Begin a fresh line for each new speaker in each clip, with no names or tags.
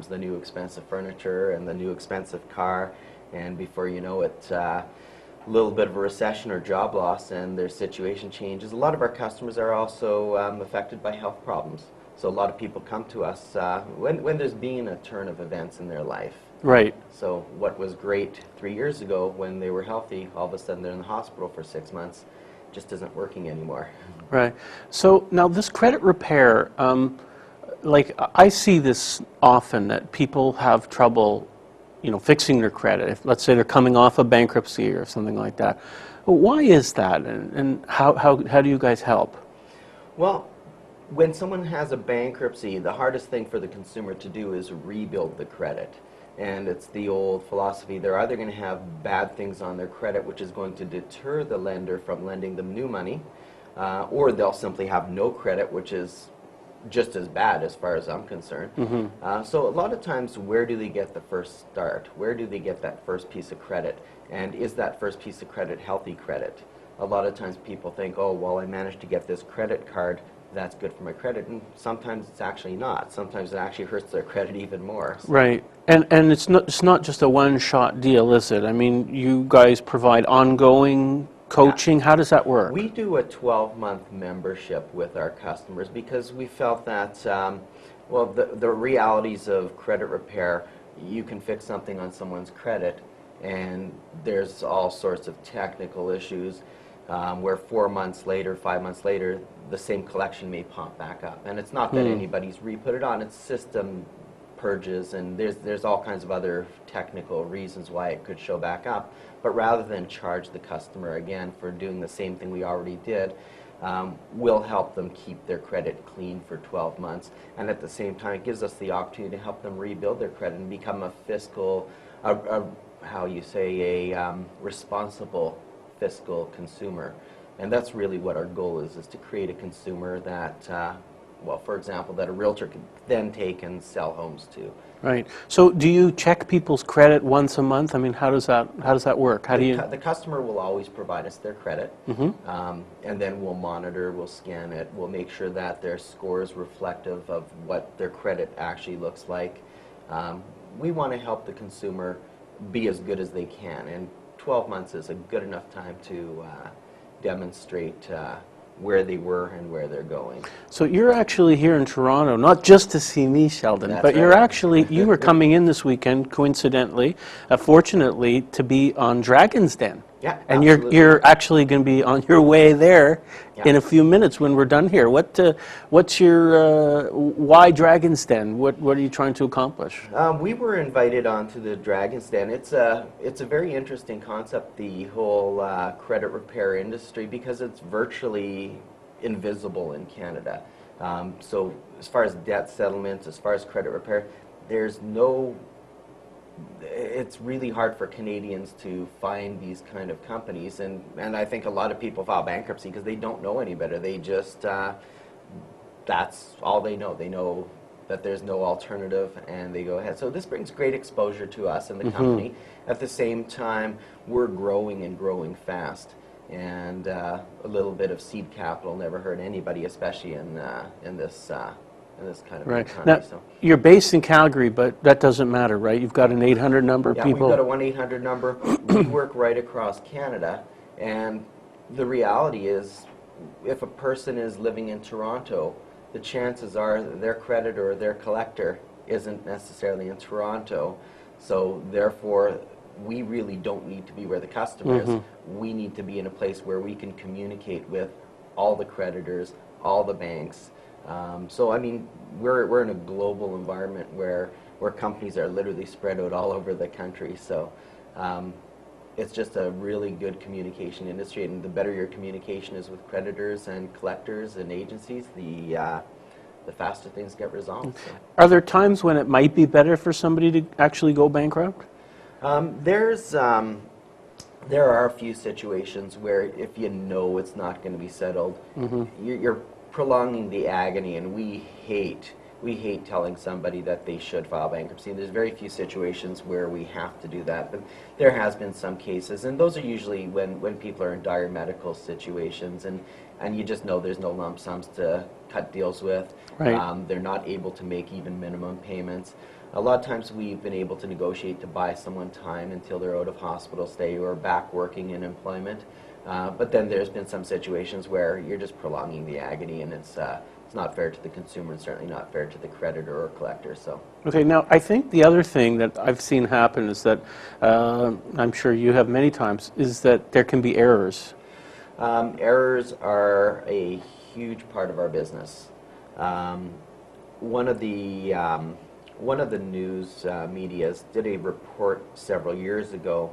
comes the new expensive furniture and the new expensive car, and before you know it, a little bit of a recession or job loss and their situation changes. A lot of our customers are also affected by health problems. So a lot of people come to us when there's been a turn of events in their life.
Right.
So what was great 3 years ago when they were healthy, all of a sudden they're in the hospital for 6 months, just isn't working anymore.
Right. So now this credit repair, like I see this often, that people have trouble, fixing their credit. If, let's say they're coming off a bankruptcy or something like that. Why is that, and how do you guys help?
Well, when someone has a bankruptcy, the hardest thing for the consumer to do is rebuild the credit. And it's the old philosophy, they're either going to have bad things on their credit, which is going to deter the lender from lending them new money, or they'll simply have no credit, which is just as bad as far as I'm concerned. So a lot of times, where do they get the first start? Where do they get that first piece of credit? And is that first piece of credit healthy credit? A lot of times people think, oh, well, I managed to get this credit card, that's good for my credit, and sometimes it's actually not. Sometimes it actually hurts their credit even more. So.
Right, and it's not just a one-shot deal, is it? I mean, you guys provide ongoing coaching. How does that work?
We do a 12-month membership with our customers because we felt that, well, the realities of credit repair, you can fix something on someone's credit, and there's all sorts of technical issues where 4 months later, 5 months later, the same collection may pop back up. And it's not that anybody's re-put it on, it's system purges, and there's all kinds of other technical reasons why it could show back up. But rather than charge the customer again for doing the same thing we already did, we'll help them keep their credit clean for 12 months. And at the same time, it gives us the opportunity to help them rebuild their credit and become a fiscal, responsible fiscal consumer. And that's really what our goal is to create a consumer that, well, for example, that a realtor could then take and sell homes to.
Right. So do you check people's credit once a month? I mean, how does that work?
The customer will always provide us their credit, and then we'll monitor, we'll scan it, we'll make sure that their score is reflective of what their credit actually looks like. We want to help the consumer be as good as they can, and 12 months is a good enough time to demonstrate where they were and where they're going.
So you're actually here in Toronto, not just to see me, Sheldon,
That's
but
right.
you're actually, you were coming in this weekend, coincidentally, fortunately, to be on Dragon's Den.
Yeah,
and
absolutely.
you're actually going to be on your way there
Yeah.
in a few minutes when we're done here. What's your, why Dragon's Den? What are you trying to accomplish?
We were invited onto the Dragon's Den. It's a very interesting concept, the whole credit repair industry, because it's virtually invisible in Canada. So as far as debt settlements, as far as credit repair, it's really hard for Canadians to find these kind of companies, and I think a lot of people file bankruptcy because they don't know any better. They just, that's all they know. They know that there's no alternative, and they go ahead. So this brings great exposure to us and the company. At the same time, we're growing and growing fast, and a little bit of seed capital never hurt anybody, especially in this kind of
Right.
economy.
Now, you're based in Calgary, but that doesn't matter, right? You've got an 800 number.
Yeah,
people.
we've got a 1-800 number. We work right across Canada, and the reality is, if a person is living in Toronto, the chances are their creditor or their collector isn't necessarily in Toronto, so therefore we really don't need to be where the customer is. We need to be in a place where we can communicate with all the creditors, all the banks. So I mean, we're in a global environment where companies are literally spread out all over the country. So it's just a really good communication industry, and the better your communication is with creditors and collectors and agencies, the faster things get resolved. So.
Are there times when it might be better for somebody to actually go bankrupt?
There are a few situations where if you know it's not going to be settled, you're prolonging the agony, and we hate telling somebody that they should file bankruptcy. There's very few situations where we have to do that, but there has been some cases, and those are usually when people are in dire medical situations, and you just know there's no lump sums to cut deals with.
Right.
They're not able to make even minimum payments. A lot of times we've been able to negotiate to buy someone time until they're out of hospital stay or back working in employment. But then there's been some situations where you're just prolonging the agony, and it's not fair to the consumer and certainly not fair to the creditor or collector. So.
Okay, now I think the other thing that I've seen happen is that, I'm sure you have many times, is that there can be errors.
Errors are a huge part of our business. One of the news medias did a report several years ago.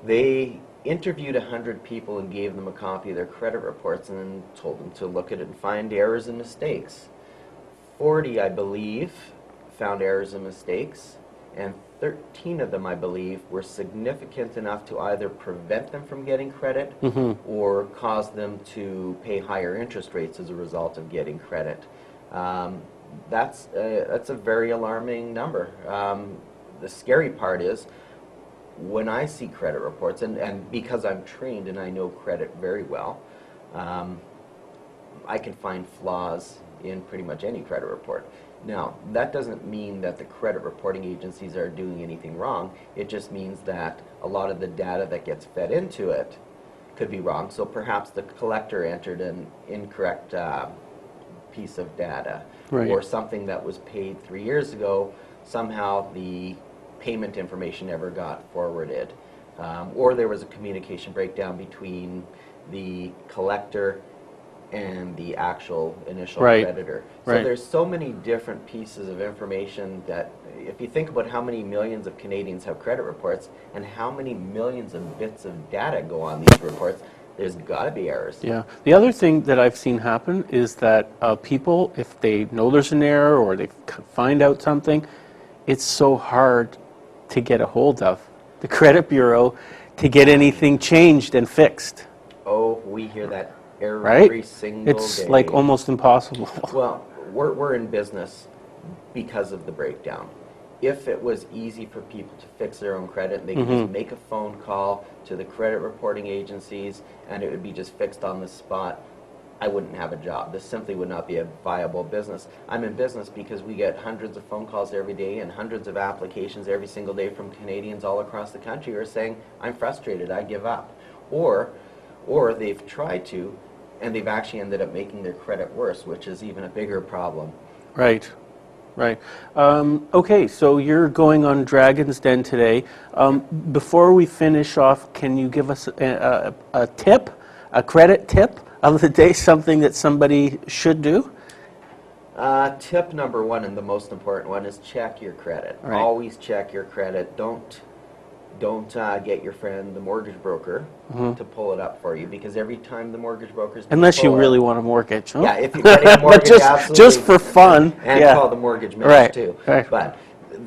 They interviewed 100 people and gave them a copy of their credit reports and then told them to look at it and find errors and mistakes. 40, I believe, found errors and mistakes, and 13 of them, I believe, were significant enough to either prevent them from getting credit or cause them to pay higher interest rates as a result of getting credit. That's a very alarming number. The scary part is, when I see credit reports, and because I'm trained and I know credit very well, I can find flaws in pretty much any credit report. Now, that doesn't mean that the credit reporting agencies are doing anything wrong. It just means that a lot of the data that gets fed into it could be wrong. So perhaps the collector entered an incorrect piece of data,
Right.
or something that was paid 3 years ago, somehow the payment information never got forwarded, or there was a communication breakdown between the collector and the actual initial
Right.
creditor. So
Right.
there's so many different pieces of information that, if you think about how many millions of Canadians have credit reports and how many millions of bits of data go on these reports, there's got to be errors.
Yeah. The other thing that I've seen happen is that people, if they know there's an error or they find out something, it's so hard to get a hold of the credit bureau to get anything changed and fixed.
Oh, we hear that every
Right?
single
It's
day.
like almost impossible.
Well, we're in business because of the breakdown. If it was easy for people to fix their own credit, they could just make a phone call to the credit reporting agencies and it would be just fixed on the spot, I wouldn't have a job. This simply would not be a viable business. I'm in business because we get hundreds of phone calls every day and hundreds of applications every single day from Canadians all across the country who are saying, I'm frustrated, I give up. Or they've tried to, and they've actually ended up making their credit worse, which is even a bigger problem.
Right, right. Okay, so you're going on Dragon's Den today. Before we finish off, can you give us a tip, a credit tip of the day, something that somebody should do?
Tip number one, and the most important one, is check your credit.
Right.
Always check your credit. Don't get your friend, the mortgage broker, to pull it up for you, because every time the mortgage brokers
Unless you
pull
really
up,
want a mortgage, huh?
yeah, if you're getting a
But
mortgage,
just
absolutely,
for fun,
and
yeah.
call the mortgage man
Right,
too.
right.
But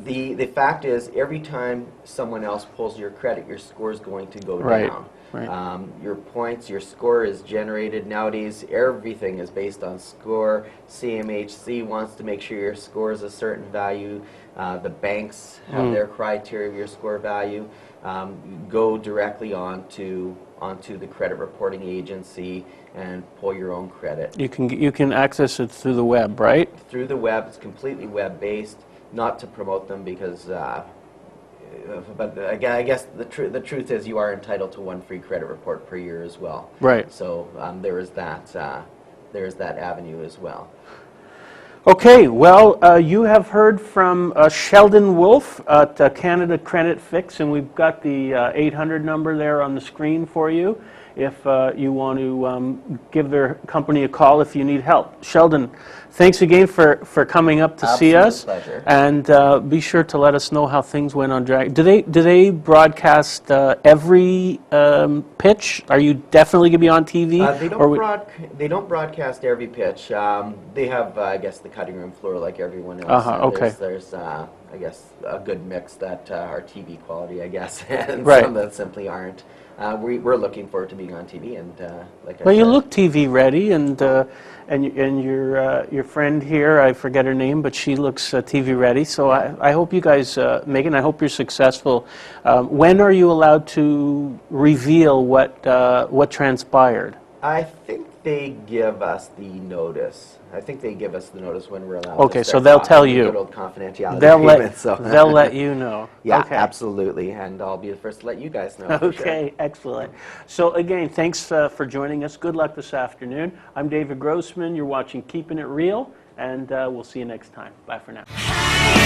the fact is, every time someone else pulls your credit, your score is going to go
Right,
down.
right.
Your points, your score is generated. Nowadays, everything is based on score. CMHC wants to make sure your score is a certain value. The banks have their criteria of your score value. Go directly onto the credit reporting agency and pull your own credit.
You can access it through the web, right?
Through the web. It's completely web-based. Not to promote them because, but again, I guess the truth is you are entitled to one free credit report per year as well.
Right.
So there is that avenue as well.
Okay, well, you have heard from Sheldon Wolf at Canada Credit Fix, and we've got the 800 number there on the screen for you if you want to give their company a call if you need help. Sheldon, thanks again for coming up to see us.
Absolute pleasure.
And be sure to let us know how things went on Drag. Do they broadcast every pitch? Are you definitely going to be on TV?
They don't broadcast every pitch. They have, I guess, the cutting room floor like everyone else.
Okay.
There's I guess, a good mix that are TV quality, I guess, and
Right.
some that simply aren't. We're looking forward to being on TV, and like I
Well,
said,
you look TV ready, and your friend here, I forget her name, but she looks TV ready. So I hope you guys make it, and I hope you're successful. When are you allowed to reveal what transpired?
I think they give us the notice. I think they give us the notice when we're allowed
Okay,
to
so
start
they'll
talking,
tell
the
you.
good old confidentiality
They'll
agreement. So
they'll let you know.
yeah,
Okay.
absolutely, and I'll be the first to let you guys know. For sure.
Okay, excellent. So again, thanks for joining us. Good luck this afternoon. I'm David Grossman. You're watching Keeping It Real, and we'll see you next time. Bye for now.